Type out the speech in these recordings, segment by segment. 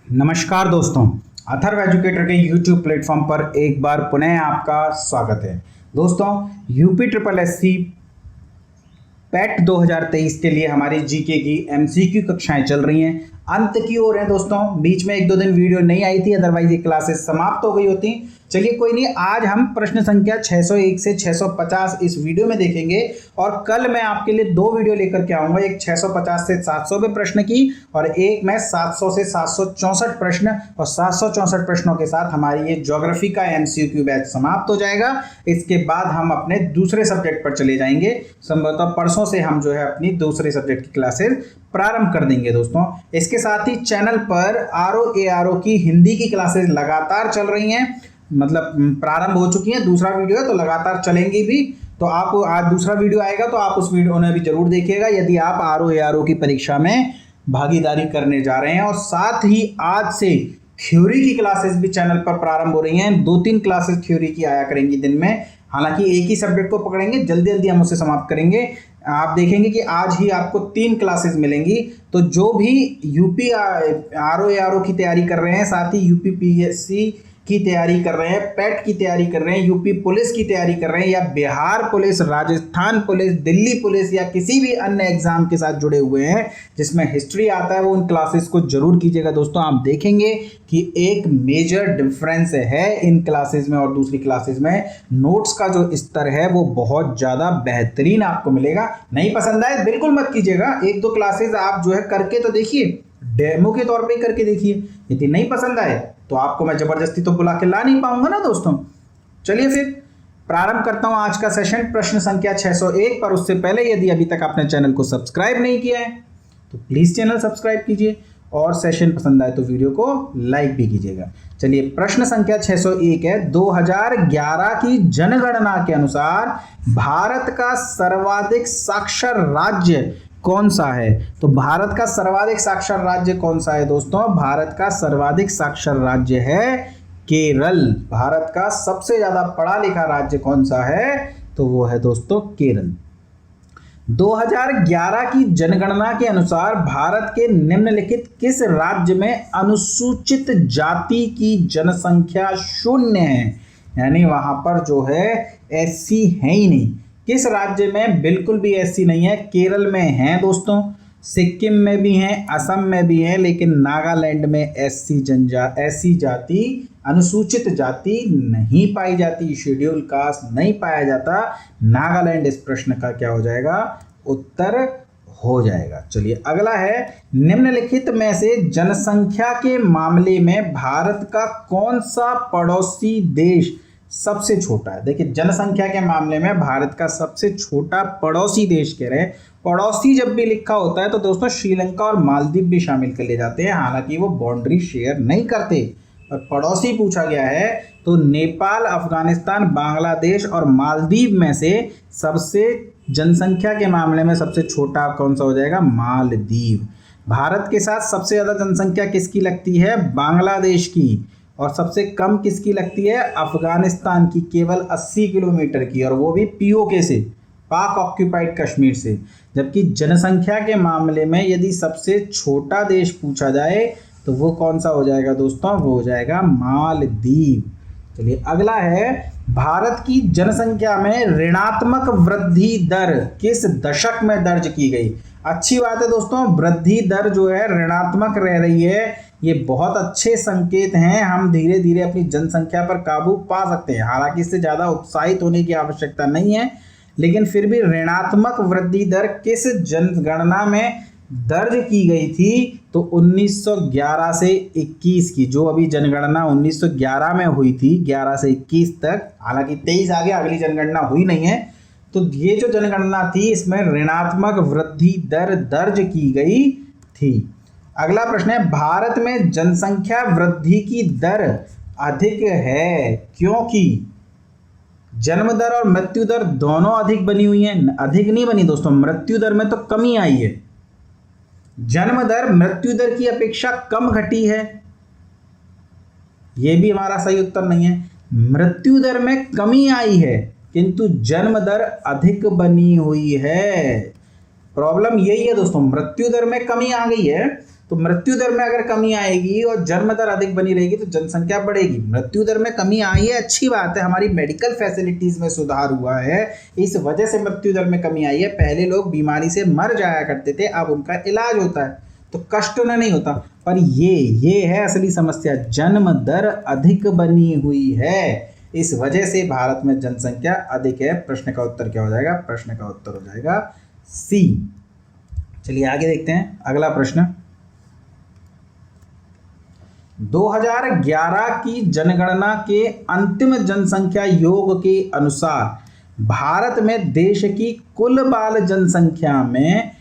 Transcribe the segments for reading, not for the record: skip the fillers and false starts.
नमस्कार दोस्तों, अथर्व एजुकेटर के यूट्यूब प्लेटफॉर्म पर एक बार पुनः आपका स्वागत है। दोस्तों, यूपी ट्रिपल एससी पैट 2023 के लिए हमारी जीके की एमसीक्यू कक्षाएं चल रही हैं, अंत की ओर है। दोस्तों, बीच में एक दो दिन वीडियो नहीं आई थी, अदरवाइज ये क्लासेस समाप्त हो गई होती। चलिए कोई नहीं, आज हम प्रश्न संख्या 601 से 650 इस वीडियो में देखेंगे और कल मैं आपके लिए दो वीडियो लेकर के आऊंगा, एक 650 से 700 प्रश्न की और एक मैं 700 से 764 प्रश्न, और 764 प्रश्नों के साथ हमारी ये ज्योग्राफी का एमसीक्यू बैच समाप्त हो जाएगा। इसके बाद हम अपने दूसरे सब्जेक्ट पर चले जाएंगे। संभवतः परसों से हम जो है अपनी दूसरे सब्जेक्ट की क्लासेस प्रारंभ कर देंगे। दोस्तों, इसके साथ ही चैनल पर आरओ की हिंदी की क्लासेस लगातार चल रही हैं, मतलब प्रारंभ हो चुकी है। दूसरा वीडियो है तो लगातार चलेंगी भी, तो आप आज दूसरा वीडियो आएगा तो आप उस वीडियो ने भी जरूर देखिएगा यदि आप आरओ की परीक्षा में भागीदारी करने जा रहे हैं। और साथ ही आज से थ्योरी की क्लासेस भी चैनल पर प्रारंभ हो रही हैं। 2-3 क्लासेस थ्योरी की आया करेंगी दिन में, हालांकि एक ही सब्जेक्ट को पकड़ेंगे, जल्दी जल्दी हम उसे समाप्त करेंगे। आप देखेंगे कि आज ही आपको 3 क्लासेस मिलेंगी। तो जो भी यूपी आरओ की तैयारी कर रहे हैं, साथ ही यूपी पीएससी की तैयारी कर रहे हैं, पैट की तैयारी कर रहे हैं, यूपी पुलिस की तैयारी कर रहे हैं, या Bihar police, Rajasthan police, Delhi police या किसी भी अन्य एग्जाम के साथ जुड़े हुए हैं जिसमें हिस्ट्री आता है, वो उन क्लासेस को जरूर कीजिएगा। दोस्तों, आप देखेंगे कि एक मेजर डिफरेंस है इन क्लासेस में और दूसरी क्लासेस में। नोट्स का जो स्तर है वो बहुत ज़्यादा बेहतरीन आपको मिलेगा। नहीं पसंद आए बिल्कुल मत कीजिएगा, 1-2 क्लासेस आप जो है करके तो देखिए, डेमो के तौर पे करके देखिए। यदि नहीं पसंद आए तो आपको मैं जबरदस्ती तो बुला के ला नहीं पाऊंगा ना। दोस्तों, चलिए फिर प्रारंभ करता हूं आज का सेशन प्रश्न संख्या 601 पर। उससे पहले यदि अभी तक आपने चैनल को सब्सक्राइब नहीं किया है तो प्लीज चैनल सब्सक्राइब कीजिए और सेशन पसंद आए तो वीडियो को लाइक भी कीजिएगा। चलिए, प्रश्न संख्या 601 है। 2011 की जनगणना के अनुसार भारत का सर्वाधिक साक्षर राज्य कौन सा है? तो भारत का सर्वाधिक साक्षर राज्य कौन सा है? दोस्तों, भारत का सर्वाधिक साक्षर राज्य है केरल। भारत का सबसे ज्यादा पढ़ा लिखा राज्य कौन सा है? तो वो है दोस्तों केरल। 2011 की जनगणना के अनुसार भारत के निम्नलिखित किस राज्य में अनुसूचित जाति की जनसंख्या 0 है? यानी वहां पर जो है एससी है ही नहीं। किस राज्य में बिल्कुल भी एससी नहीं है? केरल में है दोस्तों, सिक्किम में भी है, असम में भी है, लेकिन नागालैंड में एससी जाति, अनुसूचित जाति नहीं पाई जाती, शेड्यूल कास्ट नहीं पाया जाता। नागालैंड इस प्रश्न का क्या हो जाएगा? उत्तर हो जाएगा। चलिए, अगला है, निम्नलिखित में से जनसंख्या के मामले में भारत का कौन सा पड़ोसी देश सबसे छोटा है? देखिए, जनसंख्या के मामले में भारत का सबसे छोटा पड़ोसी देश कह रहे हैं। पड़ोसी जब भी लिखा होता है तो दोस्तों श्रीलंका और मालदीव भी शामिल कर लिए जाते हैं, हालांकि वो बाउंड्री शेयर नहीं करते। और पड़ोसी पूछा गया है तो नेपाल, अफगानिस्तान, बांग्लादेश और मालदीव में से सबसे जनसंख्या के मामले में सबसे छोटा कौन सा हो जाएगा? मालदीव। भारत के साथ सबसे ज्यादा जनसंख्या किसकी लगती है? बांग्लादेश की। और सबसे कम किसकी लगती है? अफगानिस्तान की, केवल 80 किलोमीटर की, और वो भी पीओके से, पाक ऑक्यूपाइड कश्मीर से। जबकि जनसंख्या के मामले में यदि सबसे छोटा देश पूछा जाए तो वो कौन सा हो जाएगा दोस्तों? वो हो जाएगा मालदीव। चलिए, अगला है, भारत की जनसंख्या में ऋणात्मक वृद्धि दर किस दशक में दर्ज की गई? अच्छी बात है दोस्तों, वृद्धि दर जो है ऋणात्मक रह रही है, ये बहुत अच्छे संकेत हैं। हम धीरे धीरे अपनी जनसंख्या पर काबू पा सकते हैं। हालांकि इससे ज़्यादा उत्साहित होने की आवश्यकता नहीं है, लेकिन फिर भी ऋणात्मक वृद्धि दर किस जनगणना में दर्ज की गई थी? तो 1911 से 21 की, जो अभी जनगणना 1911 में हुई थी, 11 से 21 तक, हालांकि 23 आगे अगली जनगणना हुई नहीं है। तो ये जो जनगणना थी इसमें ऋणात्मक वृद्धि दर दर्ज की गई थी। अगला प्रश्न है, भारत में जनसंख्या वृद्धि की दर अधिक है क्योंकि जन्म दर और मृत्यु दर दोनों अधिक बनी हुई हैं। अधिक नहीं बनी दोस्तों, मृत्यु दर में तो कमी आई है। जन्म दर मृत्यु दर की अपेक्षा कम घटी है, यह भी हमारा सही उत्तर नहीं है। मृत्यु दर में कमी आई है किंतु जन्म दर अधिक बनी हुई है। प्रॉब्लम यही है दोस्तों, मृत्यु दर में कमी आ गई है तो मृत्यु दर में अगर कमी आएगी और जन्म दर अधिक बनी रहेगी तो जनसंख्या बढ़ेगी। मृत्यु दर में कमी आई है, अच्छी बात है, हमारी मेडिकल फैसिलिटीज में सुधार हुआ है, इस वजह से मृत्यु दर में कमी आई है। पहले लोग बीमारी से मर जाया करते थे, अब उनका इलाज होता है, तो कष्ट उन्हें नहीं होता। पर ये है असली समस्या, जन्म दर अधिक बनी हुई है, इस वजह से भारत में जनसंख्या अधिक है। प्रश्न का उत्तर क्या हो जाएगा? प्रश्न का उत्तर हो जाएगा सी। चलिए आगे देखते हैं अगला प्रश्न। 2011 की जनगणना के अंतिम जनसंख्या योग के अनुसार भारत में देश की कुल बाल जनसंख्या में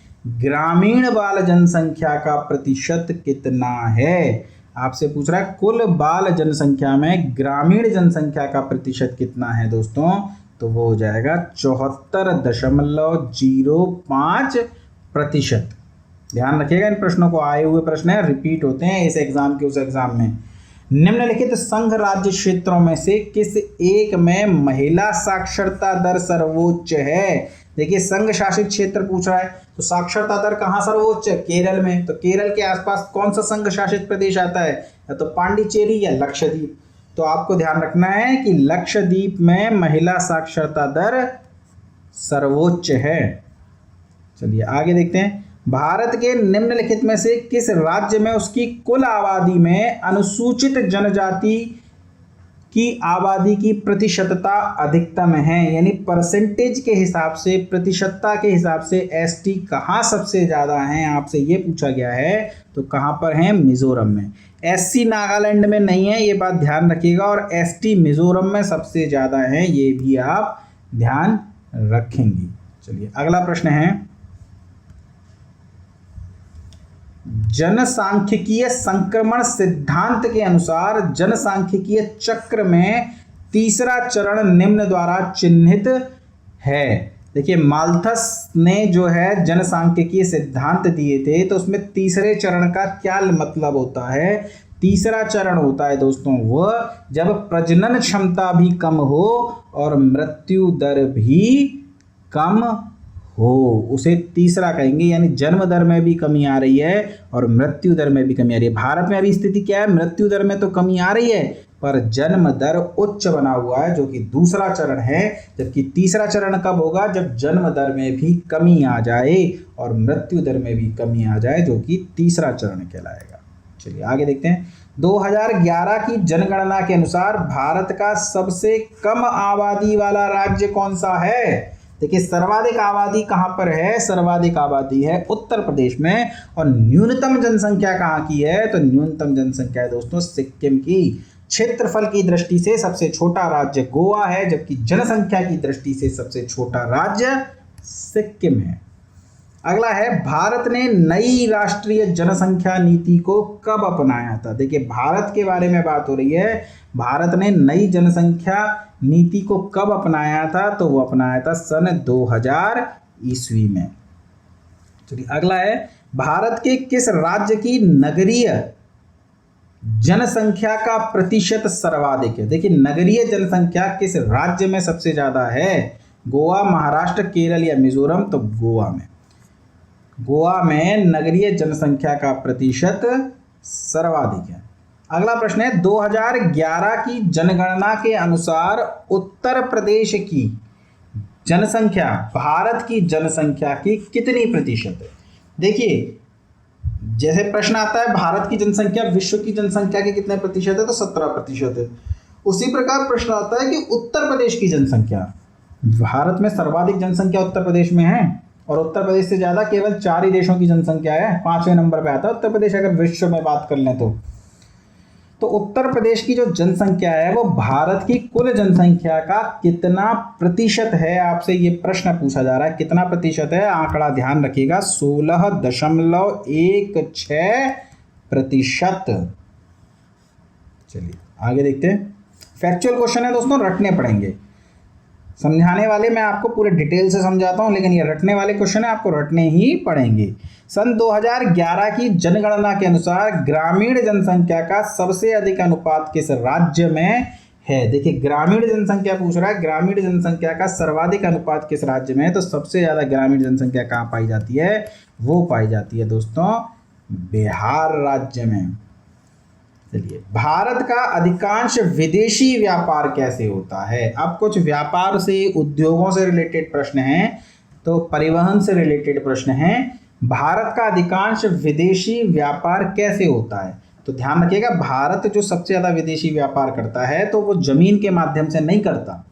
ग्रामीण बाल जनसंख्या का प्रतिशत कितना है? आपसे पूछ रहा है कुल बाल जनसंख्या में ग्रामीण जनसंख्या का प्रतिशत कितना है दोस्तों, तो वो हो जाएगा 74.05%। ध्यान रखिएगा, इन प्रश्नों को आए हुए प्रश्न है, रिपीट होते हैं इस एग्जाम के उस एग्जाम में। निम्नलिखित संघ राज्य क्षेत्रों में से किस एक में महिला साक्षरता दर सर्वोच्च है? देखिए संघ शासित क्षेत्र पूछ रहा है, तो साक्षरता दर कहाँ सर्वोच्च है? केरल में। तो केरल के आसपास कौन सा संघ शासित प्रदेश आता है? या तो पांडिचेरी या लक्षद्वीप। तो आपको ध्यान रखना है कि लक्षद्वीप में महिला साक्षरता दर सर्वोच्च है। चलिए आगे देखते हैं। भारत के निम्नलिखित में से किस राज्य में उसकी कुल आबादी में अनुसूचित जनजाति की आबादी की प्रतिशतता अधिकतम है? यानी परसेंटेज के हिसाब से, प्रतिशतता के हिसाब से एसटी कहाँ सबसे ज़्यादा हैं, आपसे ये पूछा गया है। तो कहाँ पर हैं? मिजोरम में। एससी नागालैंड में नहीं है, ये बात ध्यान रखिएगा, और एसटी मिजोरम में सबसे ज़्यादा है, ये भी आप ध्यान रखेंगे। चलिए अगला प्रश्न है। जनसांख्यिकीय संक्रमण सिद्धांत के अनुसार जनसांख्यिकीय चक्र में तीसरा चरण निम्न द्वारा चिन्हित है। देखिए माल्थस ने जो है जनसांख्यिकीय सिद्धांत दिए थे, तो उसमें तीसरे चरण का क्या मतलब होता है? तीसरा चरण होता है दोस्तों वह जब प्रजनन क्षमता भी कम हो और मृत्यु दर भी कम हो, उसे तीसरा कहेंगे। यानी जन्म दर में भी कमी आ रही है और मृत्यु दर में भी कमी आ रही है। भारत में अभी स्थिति क्या है? मृत्यु दर में तो कमी आ रही है, पर जन्म दर उच्च बना हुआ है, जो कि दूसरा चरण है। जबकि तीसरा चरण कब होगा? जब जन्म दर में भी कमी आ जाए और मृत्यु दर में भी कमी आ जाए, जो कि तीसरा चरण कहलाएगा। चलिए आगे देखते हैं। 2011 की जनगणना के अनुसार भारत का सबसे कम आबादी वाला राज्य कौन सा है? देखिए सर्वाधिक आबादी कहाँ पर है? सर्वाधिक आबादी है उत्तर प्रदेश में। और न्यूनतम जनसंख्या कहाँ की है? तो न्यूनतम जनसंख्या है दोस्तों सिक्किम की। क्षेत्रफल की दृष्टि से सबसे छोटा राज्य गोवा है, जबकि जनसंख्या की दृष्टि से सबसे छोटा राज्य सिक्किम है। अगला है, भारत ने नई राष्ट्रीय जनसंख्या नीति को कब अपनाया था? देखिए भारत के बारे में बात हो रही है। भारत ने नई जनसंख्या नीति को कब अपनाया था? तो वो अपनाया था सन 2000 ईस्वी में। चलिए अगला है, भारत के किस राज्य की नगरीय जनसंख्या का प्रतिशत सर्वाधिक है? देखिए नगरीय जनसंख्या किस राज्य में सबसे ज्यादा है? गोवा, महाराष्ट्र, केरल या मिजोरम? तो गोवा में। गोवा में नगरीय जनसंख्या का प्रतिशत सर्वाधिक है। अगला प्रश्न है, 2011 की जनगणना के अनुसार उत्तर प्रदेश की जनसंख्या भारत की जनसंख्या की कितनी प्रतिशत है? देखिए जैसे प्रश्न आता है भारत की जनसंख्या विश्व की जनसंख्या के कितने प्रतिशत है, तो 17% है। उसी प्रकार प्रश्न आता है कि उत्तर प्रदेश की जनसंख्या, भारत में सर्वाधिक जनसंख्या उत्तर प्रदेश में है और उत्तर प्रदेश से ज़्यादा केवल 4 ही देशों की जनसंख्या है, 5वें नंबर पे आता है उत्तर प्रदेश अगर विश्व में बात कर लें तो उत्तर प्रदेश की जो जनसंख्या है वो भारत की कुल जनसंख्या का कितना प्रतिशत है? आपसे ये प्रश्न पूछा जा रहा है, कितना प्रतिशत है? आंकड़ा ध्यान रखिएगा, 16.16%। चलिए आगे देखते हैं। फैक्चुअल क्वेश्चन है दोस्तों, रटने पड़ेंगे। समझाने वाले मैं आपको पूरे डिटेल से समझाता हूं, लेकिन ये रटने वाले क्वेश्चन है, आपको रटने ही पड़ेंगे। सन 2011 की जनगणना के अनुसार ग्रामीण जनसंख्या का सबसे अधिक अनुपात किस राज्य में है? देखिए ग्रामीण जनसंख्या पूछ रहा है, ग्रामीण जनसंख्या का सर्वाधिक अनुपात किस राज्य में है? तो सबसे ज्यादा ग्रामीण जनसंख्या कहाँ पाई जाती है? वो पाई जाती है दोस्तों बिहार राज्य में। चलिए, भारत का अधिकांश विदेशी व्यापार कैसे होता है? अब कुछ व्यापार से, उद्योगों से रिलेटेड प्रश्न हैं, तो परिवहन से रिलेटेड प्रश्न हैं। भारत का अधिकांश विदेशी व्यापार कैसे होता है? तो ध्यान रखिएगा, भारत जो सबसे ज़्यादा विदेशी व्यापार करता है तो वो जमीन के माध्यम से नहीं करता।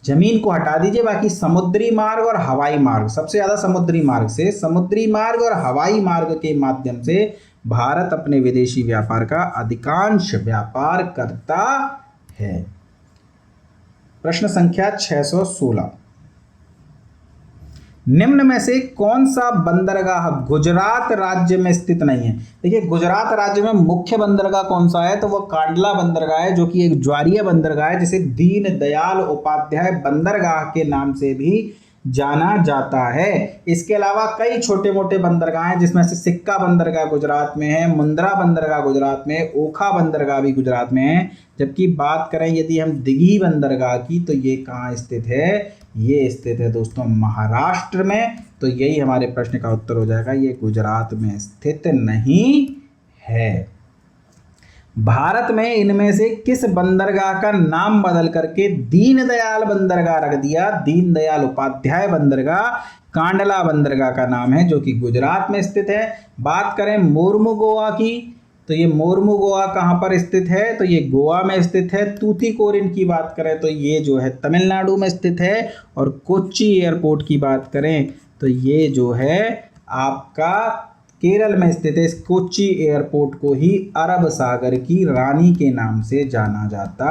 जमीन को हटा दीजिए, बाकी समुद्री मार्ग और हवाई मार्ग, सबसे ज़्यादा समुद्री मार्ग से, समुद्री मार्ग और हवाई मार्ग के माध्यम से भारत अपने विदेशी व्यापार का अधिकांश व्यापार करता है। प्रश्न संख्या 616, निम्न में से कौन सा बंदरगाह गुजरात राज्य में स्थित नहीं है? देखिए, गुजरात राज्य में मुख्य बंदरगाह कौन सा है? तो वो कांडला बंदरगाह है, जो कि एक ज्वारीय बंदरगाह है, जिसे दीन दयाल उपाध्याय बंदरगाह के नाम से भी जाना जाता है। इसके अलावा कई छोटे मोटे बंदरगाह हैं, जिसमें से सिक्का बंदरगाह गुजरात में है, मुंद्रा बंदरगाह गुजरात में है, ओखा बंदरगाह भी गुजरात में है। जबकि बात करें यदि हम दिघी बंदरगाह की, तो ये कहाँ स्थित है? ये स्थित है दोस्तों महाराष्ट्र में। तो यही हमारे प्रश्न का उत्तर हो जाएगा, ये गुजरात में स्थित नहीं है। भारत में इनमें से किस बंदरगाह का नाम बदल करके दीनदयाल बंदरगाह रख दिया? दीनदयाल उपाध्याय बंदरगाह कांडला बंदरगाह का नाम है, जो कि गुजरात में स्थित है। बात करें मोरमू गोवा की, तो ये मोरमू गोवा कहाँ पर स्थित है? तो ये गोवा में स्थित है। तूतीकोरिन की बात करें तो ये जो है तमिलनाडु में स्थित है। और कोच्चि एयरपोर्ट की बात करें तो ये जो है आपका केरल में स्थित है। इस कोच्चि एयरपोर्ट को ही अरब सागर की रानी के नाम से जाना जाता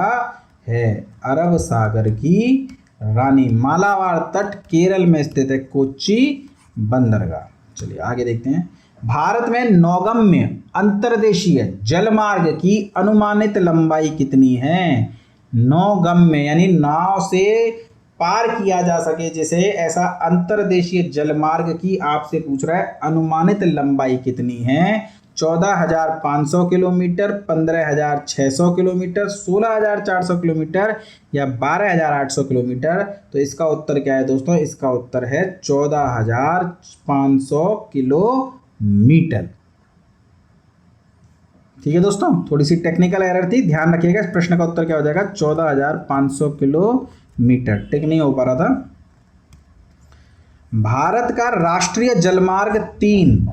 है। अरब सागर की रानी, मालाबार तट केरल में स्थित है कोच्चि बंदरगाह। चलिए आगे देखते हैं। भारत में नौगम्य अंतर्देशीय जलमार्ग की अनुमानित लंबाई कितनी है? नौगम्य यानी नाव से पार किया जा सके जिसे, ऐसा अंतर्देशीय जलमार्ग की आपसे पूछ रहा है, अनुमानित लंबाई कितनी है? 14,500 किलोमीटर, 15,600 किलोमीटर, 16,400 किलोमीटर या 12,800 किलोमीटर। तो इसका उत्तर क्या है दोस्तों? इसका उत्तर है 14,500 किलोमीटर। ठीक है दोस्तों, थोड़ी सी टेक्निकल एरर थी, ध्यान रखिएगा। इस प्रश्न का उत्तर क्या हो जाएगा? 14,500 किलोमीटर। टिक नहीं हो पा रहा था। भारत का राष्ट्रीय जलमार्ग 3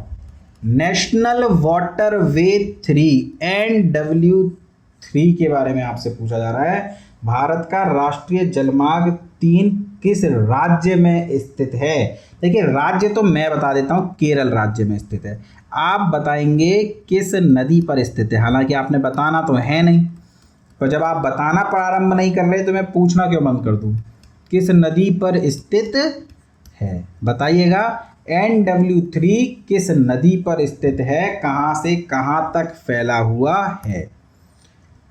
नेशनल वाटरवे 3 NW3 के बारे में आपसे पूछा जा रहा है। भारत का राष्ट्रीय जलमार्ग 3 किस राज्य में स्थित है? देखिए, राज्य तो मैं बता देता हूँ, केरल राज्य में स्थित है। आप बताएंगे किस नदी पर स्थित है। हालांकि आपने बताना तो है नहीं, तो जब आप बताना प्रारंभ नहीं कर रहे तो मैं पूछना क्यों बंद कर दूँ? किस नदी पर स्थित है बताइएगा। NW3 किस नदी पर स्थित है? कहाँ से कहाँ तक फैला हुआ है?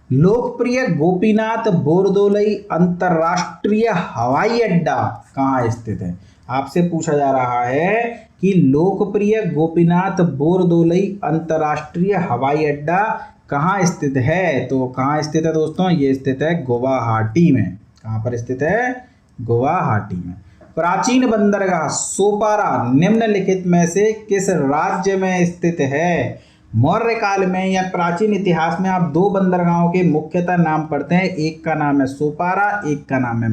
लोकप्रिय गोपीनाथ बोरदोलई अंतर्राष्ट्रीय हवाई अड्डा कहाँ स्थित है? आपसे पूछा जा रहा है कि लोकप्रिय गोपीनाथ बोरदोलई अंतर्राष्ट्रीय हवाई अड्डा कहाँ स्थित है? तो कहाँ स्थित है दोस्तों? ये स्थित है गुवाहाटी में। कहाँ पर स्थित है? गुवाहाटी में। प्राचीन बंदरगाह सोपारा निम्नलिखित में से किस राज्य में स्थित है? मौर्य काल में या प्राचीन इतिहास में आप दो बंदरगाहों के मुख्यतः नाम पढ़ते हैं। एक का नाम है सोपारा, एक का नाम है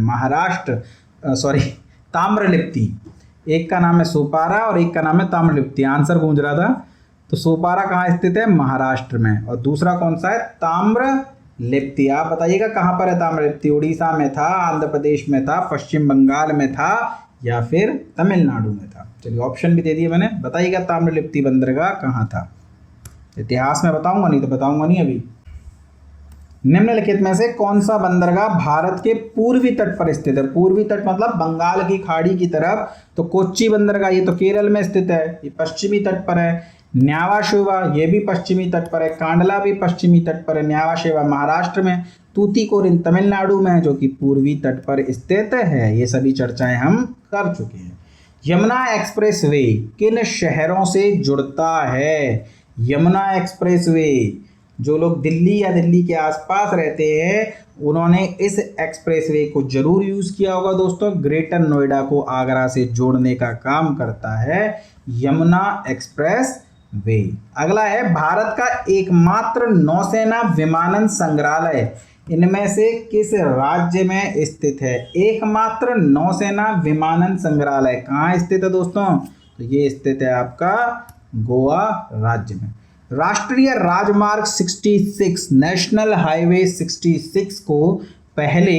ताम्रलिप्ति। एक का नाम है सोपारा और एक का नाम है ताम्रलिप्ति। आंसर गूंज रहा था। तो सोपारा कहाँ स्थित है? महाराष्ट्र में। और दूसरा कौन सा है? ताम्रलिप्ति। आप बताइएगा कहाँ पर है ताम्रलिप्ति? उड़ीसा में था, आंध्र प्रदेश में था, पश्चिम बंगाल में था या फिर तमिलनाडु में था? चलिए ऑप्शन भी दे दिए मैंने, बताइएगा ताम्रलिप्ति बंदरगाह कहाँ था। इतिहास में बताऊंगा नहीं तो बताऊंगा नहीं अभी। निम्नलिखित में से कौन सा बंदरगाह भारत के पूर्वी तट पर स्थित है? पूर्वी तट मतलब बंगाल की खाड़ी की तरफ। तो कोच्चि बंदरगाह ये तो केरल में स्थित है, ये पश्चिमी तट पर है। न्यावा शेवा ये भी पश्चिमी तट पर है। कांडला भी पश्चिमी तट पर है। न्यावा शेवा महाराष्ट्र में। तूतीकोरिन तमिलनाडु में है, जो कि पूर्वी तट पर स्थित है। ये सभी चर्चाएं हम कर चुके हैं। यमुना एक्सप्रेसवे किन शहरों से जुड़ता है? यमुना एक्सप्रेसवे, जो लोग दिल्ली या दिल्ली के आसपास रहते हैं उन्होंने इस एक्सप्रेसवे को जरूर यूज़ किया होगा दोस्तों। ग्रेटर नोएडा को आगरा से जोड़ने का काम करता है यमुना एक्सप्रेस वे। अगला है भारत का एकमात्र नौसेना विमानन संग्रहालय इनमें से किस राज्य में स्थित है? एकमात्र नौसेना विमानन संग्रहालय कहाँ स्थित है दोस्तों? तो ये स्थित है आपका गोवा राज्य में। राष्ट्रीय राजमार्ग 66 नेशनल हाईवे 66 को पहले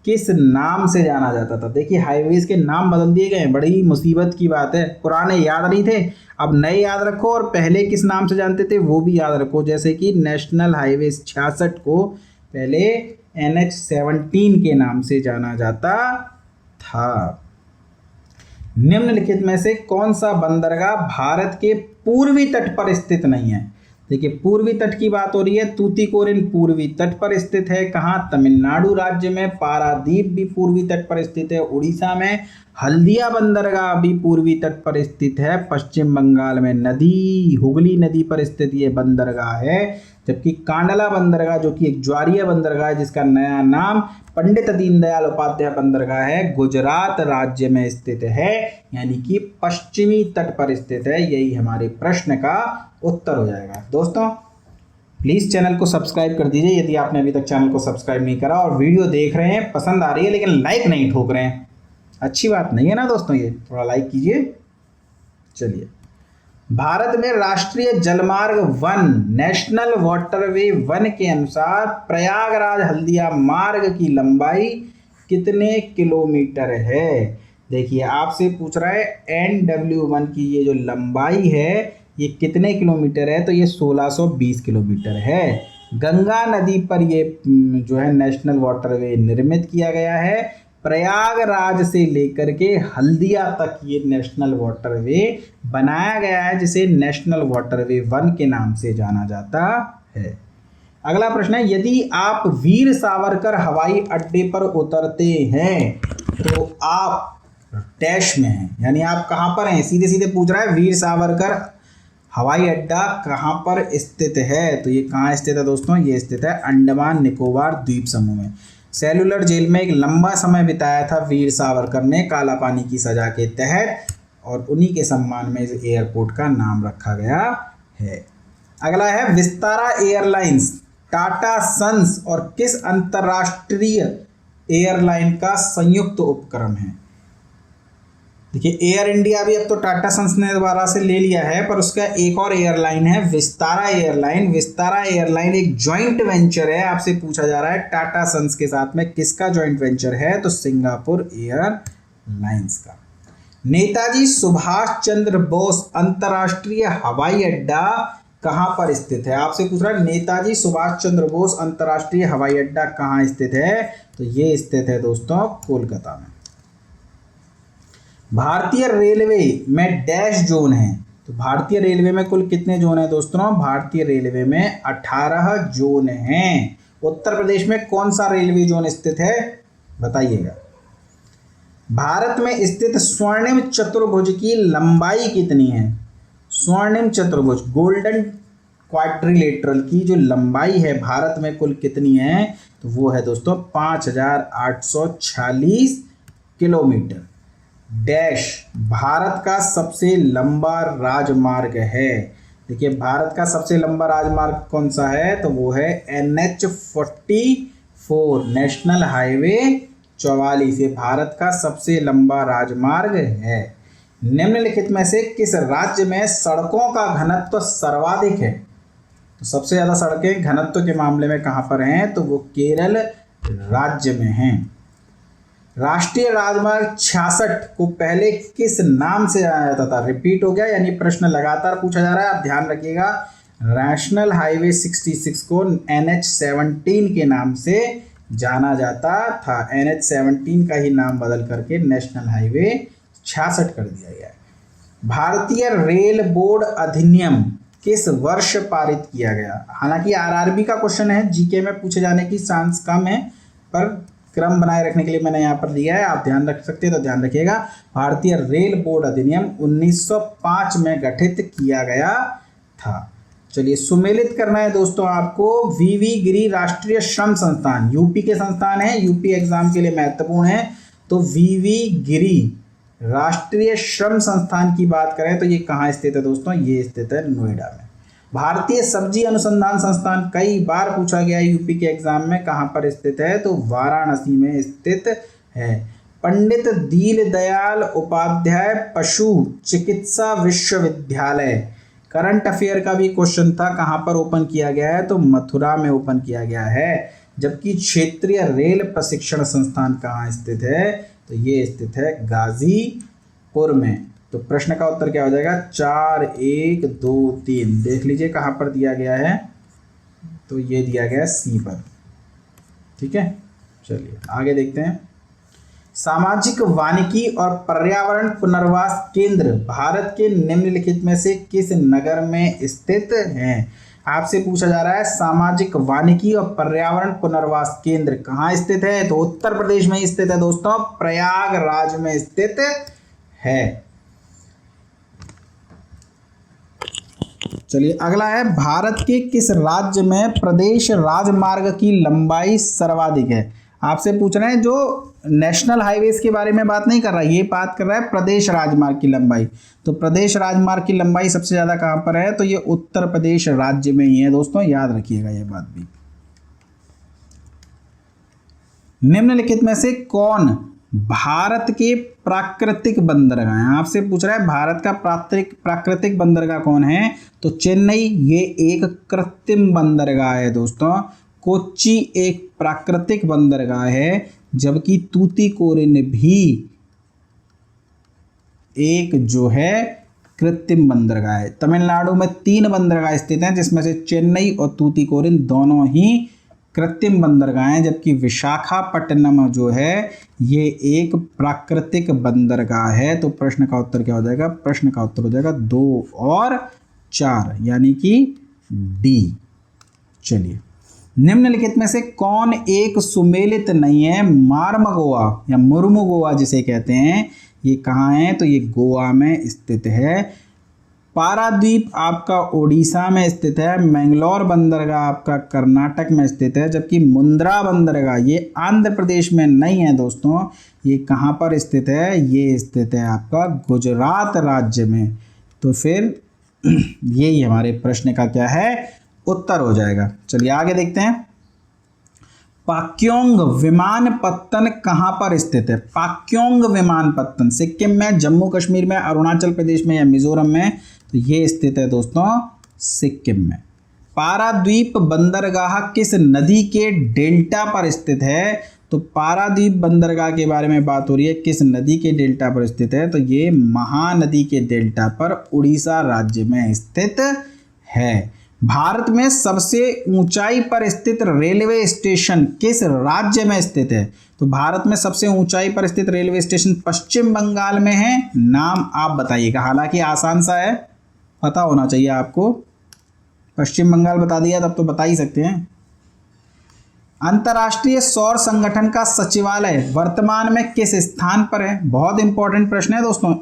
किस नाम से जाना जाता था? देखिए हाईवेज के नाम बदल दिए गए, बड़ी मुसीबत की बात है। पुराने याद नहीं थे, अब नए याद रखो, और पहले किस नाम से जानते थे वो भी याद रखो। जैसे कि नेशनल हाईवे 66 को पहले NH-17 के नाम से जाना जाता था। निम्नलिखित में से कौन सा बंदरगाह भारत के पूर्वी तट पर स्थित नहीं है? देखिए पूर्वी तट की बात हो रही है, तूतीकोरिन पूर्वी तट पर स्थित है। कहाँ? तमिलनाडु राज्य में। पारादीप भी पूर्वी तट पर स्थित है उड़ीसा में। हल्दिया बंदरगाह भी पूर्वी तट पर स्थित है पश्चिम बंगाल में। नदी हुगली नदी पर स्थित ये बंदरगाह है। जबकि कांडला बंदरगाह जो कि एक ज्वारीय बंदरगाह है जिसका नया नाम पंडित दीनदयाल उपाध्याय बंदरगाह है, गुजरात राज्य में स्थित है, यानी कि पश्चिमी तट पर स्थित है। यही हमारे प्रश्न का उत्तर हो जाएगा। दोस्तों प्लीज़ चैनल को सब्सक्राइब कर दीजिए यदि आपने अभी तक चैनल को सब्सक्राइब नहीं करा, और वीडियो देख रहे हैं पसंद आ रही है लेकिन लाइक नहीं ठोक रहे हैं, अच्छी बात नहीं है ना दोस्तों, ये थोड़ा लाइक कीजिए। चलिए, भारत में राष्ट्रीय जलमार्ग 1 नेशनल वाटरवे 1 के अनुसार प्रयागराज हल्दिया मार्ग की लंबाई कितने किलोमीटर है? देखिए आपसे पूछ रहा है NW1 की ये जो लंबाई है ये कितने किलोमीटर है? तो ये 1620 किलोमीटर है। गंगा नदी पर ये जो है नेशनल वाटरवे निर्मित किया गया है। प्रयागराज से लेकर के हल्दिया तक ये नेशनल वाटरवे बनाया गया है जिसे नेशनल वाटरवे 1 के नाम से जाना जाता है। अगला प्रश्न है, यदि आप वीर सावरकर हवाई अड्डे पर उतरते हैं तो आप डैश में हैं, यानी आप कहाँ पर हैं? सीधे सीधे पूछ रहा है वीर सावरकर हवाई अड्डा कहाँ पर स्थित है? तो ये कहाँ स्थित है दोस्तों? ये स्थित है अंडमान निकोबार द्वीप समूह में। सेलुलर जेल में एक लंबा समय बिताया था वीर सावरकर ने काला पानी की सजा के तहत, और उन्हीं के सम्मान में इस एयरपोर्ट का नाम रखा गया है। अगला है, विस्तारा एयरलाइंस टाटा सन्स और किस अंतर्राष्ट्रीय एयरलाइन का संयुक्त उपक्रम है? देखिए एयर इंडिया भी अब तो टाटा सन्स ने दोबारा से ले लिया है, पर उसका एक और एयरलाइन है विस्तारा एयरलाइन। विस्तारा एयरलाइन एक जॉइंट वेंचर है, आपसे पूछा जा रहा है टाटा सन्स के साथ में किसका जॉइंट वेंचर है? तो सिंगापुर एयरलाइंस का। नेताजी सुभाष चंद्र बोस अंतर्राष्ट्रीय हवाई अड्डा कहाँ पर स्थित है? आपसे पूछ रहा है नेताजी सुभाष चंद्र बोस अंतर्राष्ट्रीय हवाई अड्डा कहाँ स्थित है? तो ये स्थित है दोस्तों कोलकाता में। भारतीय रेलवे में डैश जोन है, तो भारतीय रेलवे में कुल कितने जोन है दोस्तों? भारतीय रेलवे में 18 जोन हैं। उत्तर प्रदेश में कौन सा रेलवे जोन स्थित है बताइएगा। भारत में स्थित स्वर्णिम चतुर्भुज की लंबाई कितनी है? स्वर्णिम चतुर्भुज गोल्डन क्वाड्रिलेटरल की जो लंबाई है भारत में कुल कितनी है? तो वो है दोस्तों 5846 किलोमीटर। डैश भारत का सबसे लंबा राजमार्ग है। देखिए भारत का सबसे लंबा राजमार्ग कौन सा है? तो वो है NH-44 नेशनल हाईवे 44, ये भारत का सबसे लंबा राजमार्ग है। निम्नलिखित में से किस राज्य में सड़कों का घनत्व सर्वाधिक है? तो सबसे ज़्यादा सड़कें घनत्व के मामले में कहाँ पर हैं? तो वो केरल राज्य में हैं। राष्ट्रीय राजमार्ग 66 को पहले किस नाम से जाना जाता था? रिपीट हो गया, यानी प्रश्न लगातार पूछा जा रहा है, आप ध्यान रखिएगा। नेशनल हाईवे 66 को NH-17 के नाम से जाना जाता था। NH-17 का ही नाम बदल करके नेशनल हाईवे 66 कर दिया गया है। भारतीय रेल बोर्ड अधिनियम किस वर्ष पारित किया गया? हालांकि RRB का क्वेश्चन है, जीके में पूछे जाने की चांस कम है, पर क्रम बनाए रखने के लिए मैंने यहाँ पर दिया है, आप ध्यान रख सकते हैं तो ध्यान रखिएगा। भारतीय रेल बोर्ड अधिनियम 1905 में गठित किया गया था। चलिए सुमेलित करना है दोस्तों आपको। VV गिरी राष्ट्रीय श्रम संस्थान यूपी के संस्थान है, यूपी एग्जाम के लिए महत्वपूर्ण है। तो VV गिरी राष्ट्रीय श्रम संस्थान की बात करें तो ये कहाँ स्थित है दोस्तों, ये स्थित है नोएडा में। भारतीय सब्जी अनुसंधान संस्थान कई बार पूछा गया है यूपी के एग्जाम में, कहाँ पर स्थित है, तो वाराणसी में स्थित है। पंडित दीनदयाल उपाध्याय पशु चिकित्सा विश्वविद्यालय, करंट अफेयर का भी क्वेश्चन था, कहाँ पर ओपन किया गया है, तो मथुरा में ओपन किया गया है। जबकि क्षेत्रीय रेल प्रशिक्षण संस्थान कहाँ स्थित है, तो ये स्थित है गाजीपुर में। तो प्रश्न का उत्तर क्या हो जाएगा, 4, 1, 2, 3। देख लीजिए कहाँ पर दिया गया है, तो ये दिया गया है सी पर। ठीक है, चलिए आगे देखते हैं। सामाजिक वानिकी और पर्यावरण पुनर्वास केंद्र भारत के निम्नलिखित में से किस नगर में स्थित है। आपसे पूछा जा रहा है सामाजिक वानिकी और पर्यावरण पुनर्वास केंद्र कहाँ स्थित है, तो उत्तर प्रदेश में स्थित है दोस्तों, प्रयागराज में स्थित है। चलिए अगला है, भारत के किस राज्य में प्रदेश राजमार्ग की लंबाई सर्वाधिक है। आपसे पूछ रहे हैं, जो नेशनल हाईवेज के बारे में बात नहीं कर रहा है, ये बात कर रहा है प्रदेश राजमार्ग की लंबाई। तो प्रदेश राजमार्ग की लंबाई सबसे ज़्यादा कहाँ पर है, तो ये उत्तर प्रदेश राज्य में ही है दोस्तों, याद रखिएगा ये बात भी। निम्नलिखित में से कौन भारत के प्राकृतिक बंदरगाह हैं। आपसे पूछ रहा है भारत का प्राकृतिक बंदरगाह कौन है, तो चेन्नई ये एक कृत्रिम बंदरगाह है दोस्तों, कोच्चि एक प्राकृतिक बंदरगाह है, जबकि तूतीकोरिन भी एक जो है कृत्रिम बंदरगाह है। तमिलनाडु में 3 बंदरगाह स्थित हैं, जिसमें से चेन्नई और तूतीकोरिन दोनों ही कृत्रिम बंदरगाह हैं, जबकि विशाखापट्टनम जो है ये एक प्राकृतिक बंदरगाह है। तो प्रश्न का उत्तर क्या हो जाएगा, प्रश्न का उत्तर हो जाएगा 2 और 4 यानी कि डी। चलिए, निम्नलिखित में से कौन एक सुमेलित नहीं है, मार्मगोआ या मुर्मुगोआ जिसे कहते हैं, ये कहाँ है, तो ये गोवा में स्थित है। पारादीप आपका ओडिशा में स्थित है, मैंगलोर बंदरगाह आपका कर्नाटक में स्थित है, जबकि मुंद्रा बंदरगाह ये आंध्र प्रदेश में नहीं है दोस्तों, ये कहाँ पर स्थित है, ये स्थित है आपका गुजरात राज्य में। तो फिर यही हमारे प्रश्न का क्या है, उत्तर हो जाएगा। चलिए आगे देखते हैं। पाक्योंग विमानपत्तन कहाँ पर स्थित है। पाक्योंग विमानपत्तन सिक्किम में, जम्मू कश्मीर में, अरुणाचल प्रदेश में या मिजोरम में, तो ये स्थित है दोस्तों सिक्किम में। पारादीप बंदरगाह किस नदी के डेल्टा पर स्थित है, तो पारादीप बंदरगाह के बारे में बात हो रही है, किस नदी के डेल्टा पर स्थित है, तो ये महानदी के डेल्टा पर उड़ीसा राज्य में स्थित है। भारत में सबसे ऊंचाई पर स्थित रेलवे स्टेशन किस राज्य में स्थित है, तो भारत में सबसे ऊंचाई पर स्थित रेलवे स्टेशन पश्चिम बंगाल में है। नाम आप बताइएगा, हालांकि आसान सा है, पता होना चाहिए आपको। पश्चिम बंगाल बता दिया तब तो बता ही सकते हैं। अंतर्राष्ट्रीय सौर संगठन का सचिवालय वर्तमान में किस स्थान पर है। बहुत इंपॉर्टेंट प्रश्न है दोस्तों।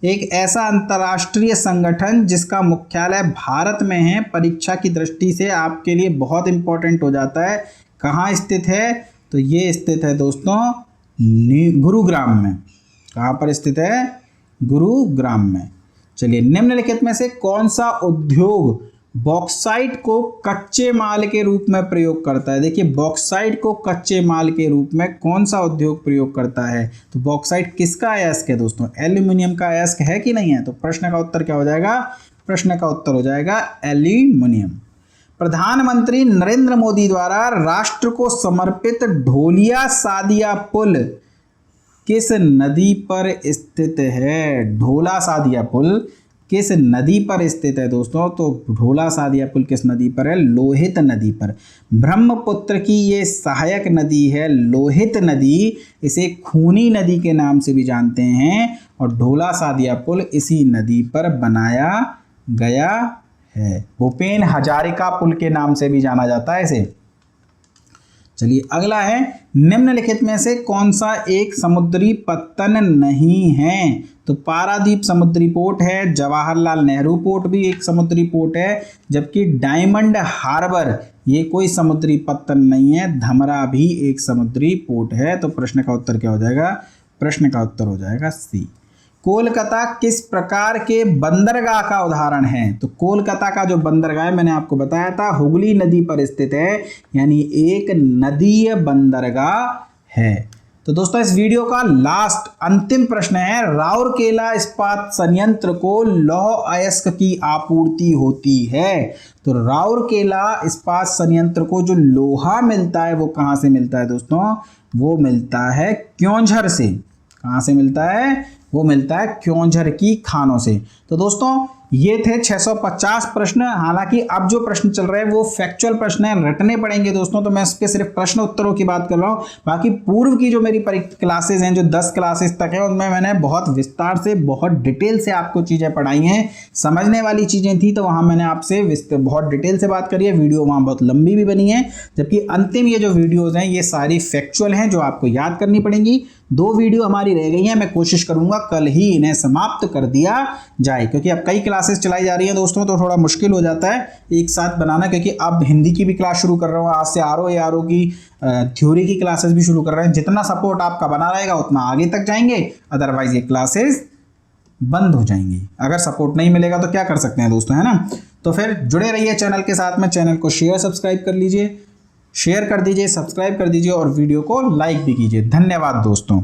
एक ऐसा अंतर्राष्ट्रीय संगठन जिसका मुख्यालय भारत में है, परीक्षा की दृष्टि से आपके लिए बहुत इंपॉर्टेंट हो जाता है। कहाँ स्थित है, तो ये स्थित है दोस्तों गुरुग्राम में। कहाँ पर स्थित है, गुरुग्राम में। चलिए, निम्नलिखित में से कौन सा उद्योग बॉक्साइट को कच्चे माल के रूप में प्रयोग करता है। देखिए, बॉक्साइट को कच्चे माल के रूप में कौन सा उद्योग प्रयोग करता है, तो बॉक्साइट किसका अयस्क है दोस्तों, एल्यूमिनियम का अयस्क है कि नहीं है। तो प्रश्न का उत्तर क्या हो जाएगा, प्रश्न का उत्तर हो जाएगा एल्यूमिनियम। प्रधानमंत्री नरेंद्र मोदी द्वारा राष्ट्र को समर्पित ढोलिया सादिया पुल किस नदी पर स्थित है। ढोला सादिया पुल किस नदी पर स्थित है दोस्तों, तो ढोला सादिया पुल किस नदी पर है, लोहित नदी पर। ब्रह्मपुत्र की ये सहायक नदी है लोहित नदी, इसे खूनी नदी के नाम से भी जानते हैं, और ढोला सादिया पुल इसी नदी पर बनाया गया है। भूपेन हजारिका पुल के नाम से भी जाना जाता है इसे। चलिए अगला है, निम्नलिखित में से कौन सा एक समुद्री पत्तन नहीं है, तो पारादीप समुद्री पोर्ट है, जवाहरलाल नेहरू पोर्ट भी एक समुद्री पोर्ट है, जबकि डायमंड हार्बर ये कोई समुद्री पत्तन नहीं है, धमरा भी एक समुद्री पोर्ट है। तो प्रश्न का उत्तर क्या हो जाएगा, प्रश्न का उत्तर हो जाएगा सी। कोलकाता किस प्रकार के बंदरगाह का उदाहरण है? तो कोलकाता का जो बंदरगाह है मैंने आपको बताया था हुगली नदी पर स्थित है, यानी एक नदीय बंदरगाह है। तो दोस्तों इस वीडियो का लास्ट अंतिम प्रश्न है, राउरकेला इस्पात संयंत्र को लौह अयस्क की आपूर्ति होती है। तो राउरकेला इस्पात संयंत्र को जो लोहा मिलता है वो कहां से मिलता है दोस्तों? वो मिलता है क्योंझर से। कहां से मिलता है? वो मिलता है क्योंझर की खानों से। तो दोस्तों ये थे 650 प्रश्न। हालांकि अब जो प्रश्न चल रहे हैं वो फैक्चुअल प्रश्न है, रटने पड़ेंगे दोस्तों, तो मैं इसके सिर्फ प्रश्न उत्तरों की बात कर रहा हूँ। बाकी पूर्व की जो मेरी क्लासेज हैं, जो 10 क्लासेस तक है, उनमें मैंने बहुत विस्तार से, बहुत डिटेल से आपको चीज़ें पढ़ाई हैं। समझने वाली चीज़ें थी तो वहाँ मैंने आपसे बहुत डिटेल से बात करी है, वीडियो वहाँ बहुत लंबी भी बनी है। जबकि अंतिम ये जो वीडियोज़ हैं ये सारी फैक्चुअल हैं जो आपको याद करनी पड़ेंगी। 2 वीडियो हमारी रह गई हैं, मैं कोशिश करूंगा कल ही इन्हें समाप्त कर दिया जाए, क्योंकि अब कई क्लासेस चलाई जा रही हैं दोस्तों, तो थोड़ा मुश्किल हो जाता है एक साथ बनाना। क्योंकि अब हिंदी की भी क्लास शुरू कर रहा हूँ, आज से आरओ की थ्योरी की क्लासेस भी शुरू कर रहे हैं। जितना सपोर्ट आपका बना रहेगा उतना आगे तक जाएंगे, अदरवाइज ये क्लासेस बंद हो जाएंगी। अगर सपोर्ट नहीं मिलेगा तो क्या कर सकते हैं दोस्तों, है ना। तो फिर जुड़े रहिए चैनल के साथ में, चैनल को सब्सक्राइब कर लीजिए, शेयर कर दीजिए, सब्सक्राइब कर दीजिए और वीडियो को लाइक भी कीजिए। धन्यवाद दोस्तों।